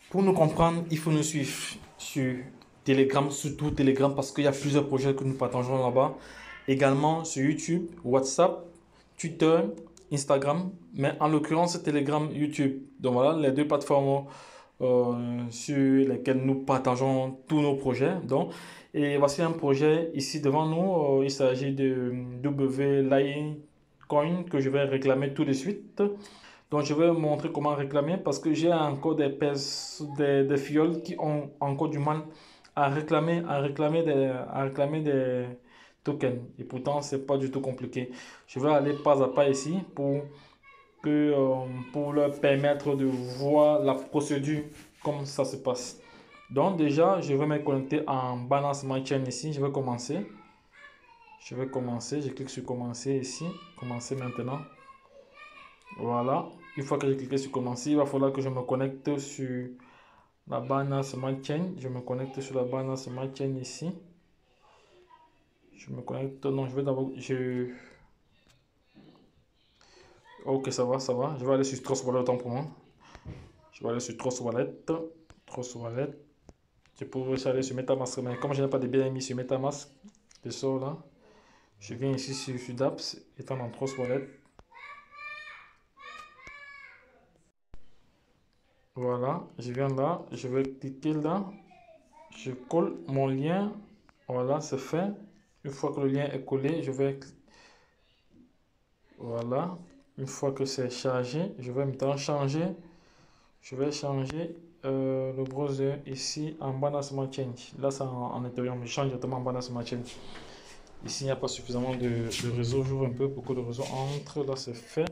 Pour nous comprendre, il faut nous suivre sur Telegram, surtout Telegram, parce qu'il y a plusieurs projets que nous partageons là-bas. Également sur YouTube, WhatsApp, Twitter, Instagram, mais en l'occurrence Telegram, YouTube. Donc voilà, les deux plateformes sur lesquelles nous partageons tous nos projets. Donc, et voici un projet ici devant nous. Il s'agit de W Litecoin que je vais réclamer tout de suite. Donc, je vais vous montrer comment réclamer parce que j'ai encore des fioles qui ont encore du mal à réclamer des tokens. Et pourtant, c'est pas du tout compliqué. Je vais aller pas à pas ici pour leur permettre de voir la procédure, comme ça se passe. Donc, déjà, je vais me connecter en Binance Smart Chain ici. Je vais commencer. Je clique sur commencer ici. Commencer maintenant. Voilà. Une fois que j'ai cliqué sur commencer, il va falloir que je me connecte sur la Binance Smart Chain. Je me connecte sur la Binance Smart Chain ici. Je me connecte. Non, je vais d'abord. Ok, ça va, ça va. Je vais aller sur Trust Wallet autant pour moi. Je vais aller sur Trust Wallet. Trust Wallet. Je pourrais aussi aller sur MetaMask. Mais comme je n'ai pas de BNB sur MetaMask, je sors là. Je viens ici sur Dapps, étant dans Trust Wallet. Voilà, je viens là. Je vais cliquer là. Je colle mon lien. Voilà, c'est fait. Une fois que le lien est collé, je vais... Voilà. Une fois que c'est chargé, je vais maintenant changer. Je vais changer le browser ici en Binance Smart Chain. Là, c'est en intérieur, mais je change directement en Binance Smart Chain. Ici, il n'y a pas suffisamment de réseau. J'ouvre un peu pour que le réseau entre. Là, c'est fait.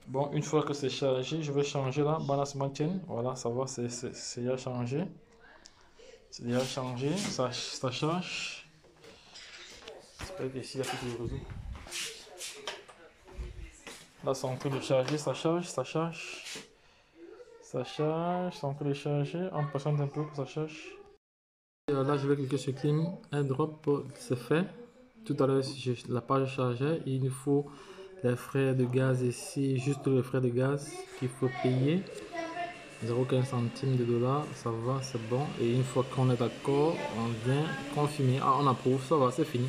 Bon, une fois que c'est chargé, je vais changer là, Binance Smart Chain. Voilà, ça va, c'est déjà changé. C'est déjà changé. Ça charge. J'espère qu'ici, il y a plus de réseau. Là, c'est en train de charger. Ça charge, ça charge. Ça charge, c'est en train de charger. On patiente un peu pour ça charge. Et là, je vais cliquer sur Clean Airdrop. C'est fait. Tout à l'heure, la page chargeait. Il nous faut les frais de gaz ici, juste les frais de gaz qu'il faut payer. 0,15 centimes de dollars, ça va, c'est bon. Et une fois qu'on est d'accord, on vient confirmer. Ah, on approuve, ça va, c'est fini.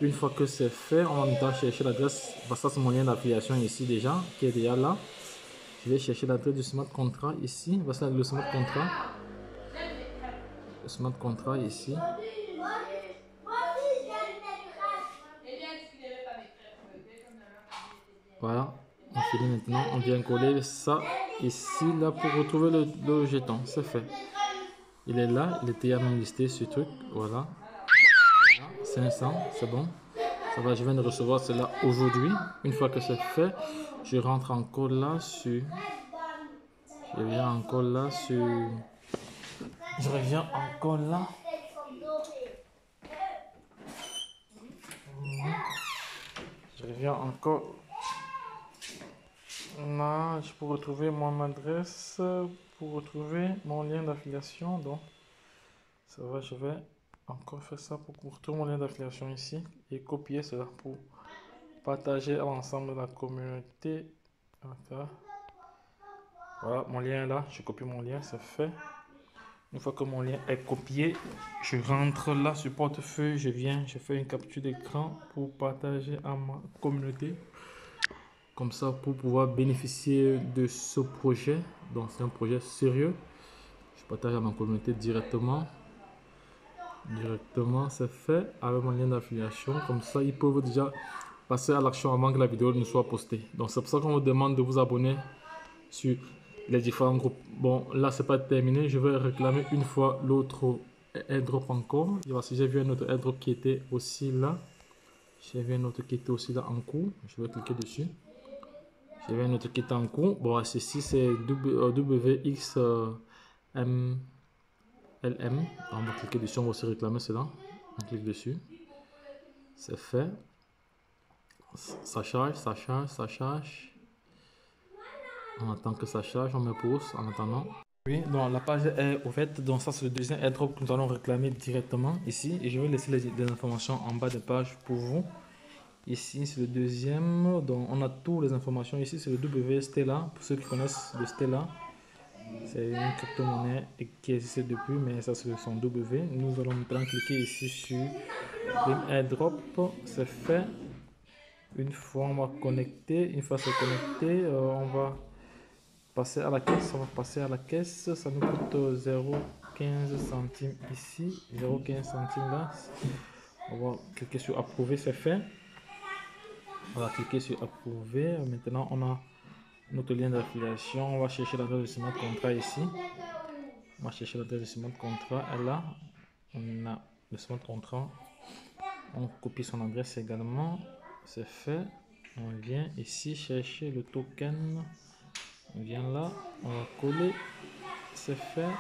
Une fois que c'est fait, on va chercher l'adresse. Ça, c'est mon lien d'affiliation ici déjà, qui est déjà là. Je vais chercher l'adresse du smart contract ici. Voici le smart contract. Le smart contract ici. Voilà, on finit maintenant. On vient coller ça ici, là, pour retrouver le jeton. C'est fait. Il est là, il était même listé ce truc. Voilà. 500, c'est bon. Ça va, je viens de recevoir cela aujourd'hui. Une fois que c'est fait, je rentre encore là sur... Je viens encore là sur... Je reviens encore là. Je reviens encore là. Je peux retrouver mon adresse, pour retrouver mon lien d'affiliation. Donc, ça va, je vais encore faire ça pour retrouver mon lien d'affiliation ici et copier cela pour partager à l'ensemble de la communauté. Okay. Voilà, mon lien est là. Je copie mon lien, c'est fait. Une fois que mon lien est copié, je rentre là sur portefeuille, je fais une capture d'écran pour partager à ma communauté. Comme ça, pour pouvoir bénéficier de ce projet. Donc, c'est un projet sérieux. Je partage à ma communauté directement. Directement, c'est fait avec mon lien d'affiliation. Comme ça, ils peuvent déjà passer à l'action avant que la vidéo ne soit postée. Donc, c'est pour ça qu'on vous demande de vous abonner sur les différents groupes. Bon, là, c'est pas terminé. Je vais réclamer une fois l'autre airdrop encore. Et voici, j'ai vu un autre airdrop qui était aussi là. J'ai vu un autre qui était aussi là en cours. Je vais cliquer dessus. J'ai vu un autre qui est en cours. Bon, ceci, c'est WXMLM. On va cliquer dessus. On va aussi réclamer cela. On clique dessus. C'est fait. Ça charge, ça charge, ça charge. On attend que ça charge, on me pose en attendant. Oui, donc la page est ouverte, donc ça c'est le deuxième airdrop que nous allons réclamer directement ici. Et je vais laisser les informations en bas de page pour vous. Ici c'est le deuxième, donc on a toutes les informations ici, c'est le W Stella, pour ceux qui connaissent le Stella. C'est une crypto-monnaie qui existe depuis, mais ça c'est son W. Nous allons maintenant cliquer ici sur airdrop. C'est fait. Une fois on va connecter, une fois c'est connecté, on va passer à la caisse. On va passer à la caisse. Ça nous coûte 0,15 centimes ici, 0,15 centimes là. On va cliquer sur approuver, c'est fait. On va cliquer sur approuver. Maintenant on a notre lien d'affiliation. On va chercher l'adresse de smart contrat ici. On va chercher l'adresse de smart contrat. Et là, on a le smart contrat. On copie son adresse également. C'est fait. On vient ici chercher le token. On vient là. On va coller. C'est fait.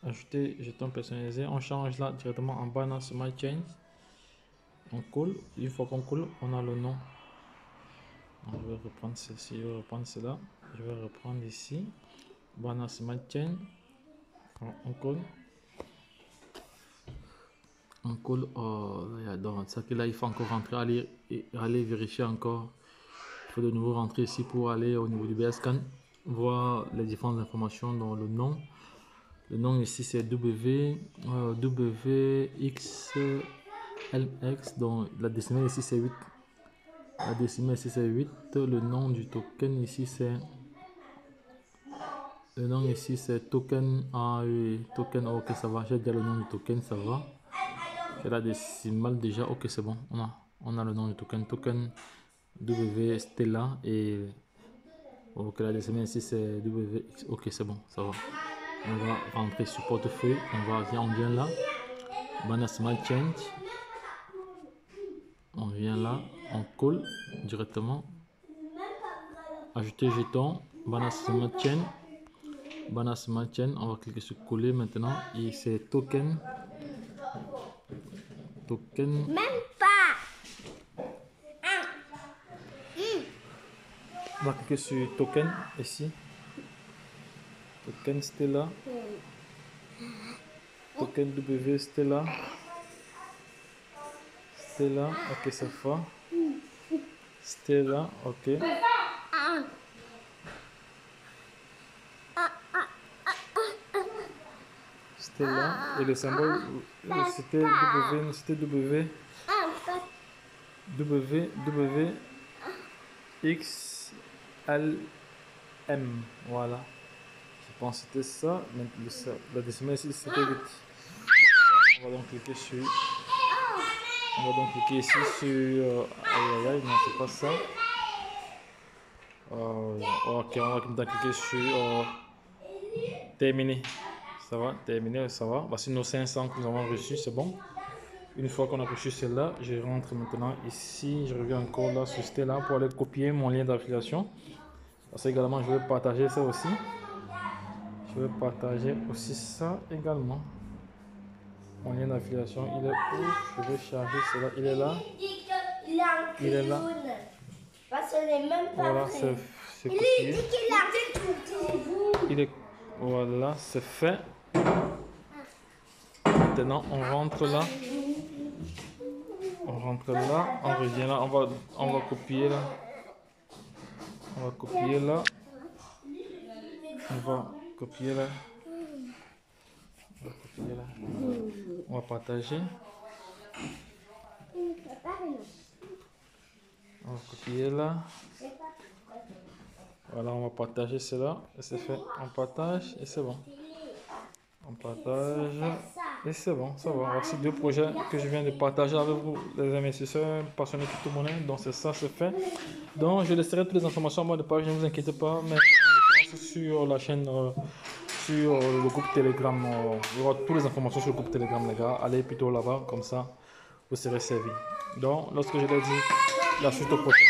Ajouter jeton personnalisé. On change là directement en Binance Smart Chain. On colle. Une fois qu'on colle, on a le nom. Je vais reprendre ceci, je vais reprendre cela, je vais reprendre ici, Binance Smart Chain, on colle, oh, donc ça que là il faut encore rentrer, aller vérifier encore, il faut de nouveau rentrer ici pour aller au niveau du BScan, voir les différentes informations dans le nom ici c'est WXLX, donc la décimale ici c'est 8. La décimale ici c'est 8. Le nom du token ici c'est token. Ah oui, token. Ok, ça va. J'ai déjà le nom du token, ça va. J'ai la décimale déjà. Ok, c'est bon. On a le nom du token. Token W Stella et ok, la décimale ici c'est WX. Ok, c'est bon, ça va. On va rentrer sur portefeuille. On vient là. Binance Smart Chain. On vient là, on colle directement. Ajouter jeton, Binance Smart Chain. Binance Smart Chain, on va cliquer sur coller maintenant. Et c'est token. Même pas. On va cliquer sur token ici. Token Stella. Token W Stella. Stella, ok, ça va. Stella, ok. Stella, et le symbole, c'était X L M, voilà. Je pense que c'était ça, mais la décimale ici c'était 8. On va donc cliquer sur. On va donc cliquer ici sur. Aïe, non, c'est pas ça. Ok, on va cliquer sur terminer. Ça va, terminer, ça va. Voici nos 500 que nous avons reçus, c'est bon. Une fois qu'on a reçu celle-là, je rentre maintenant ici. Je reviens encore là sur Stella pour aller copier mon lien d'affiliation. Parce que également, je vais partager ça aussi. Je vais partager aussi ça également. Mon lien d'affiliation, il est où? Je vais charger cela. Il est là. Il est là. Parce que n'est même pas voilà, vrai. c'est copié. Il dit qu'il a fait tout. Il est. Voilà, c'est fait. Maintenant, on rentre là. On rentre là. On revient là. On va copier là. On va copier là. On va copier là. On va copier là. On va partager. On va copier là. Voilà, on va partager cela. Et c'est fait. On partage et c'est bon. On partage et c'est bon. Ça va. Voici deux projets que je viens de partager avec vous, les investisseurs passionnés de crypto-monnaie. Donc c'est ça, c'est fait. Donc je laisserai toutes les informations en bas de page. Ne vous inquiétez pas. Mais sur la chaîne, sur le groupe Telegram, il y aura toutes les informations sur le groupe Telegram, les gars. Allez plutôt là-bas, comme ça, vous serez servis. Donc, lorsque je l'ai dit, la suite au prochain.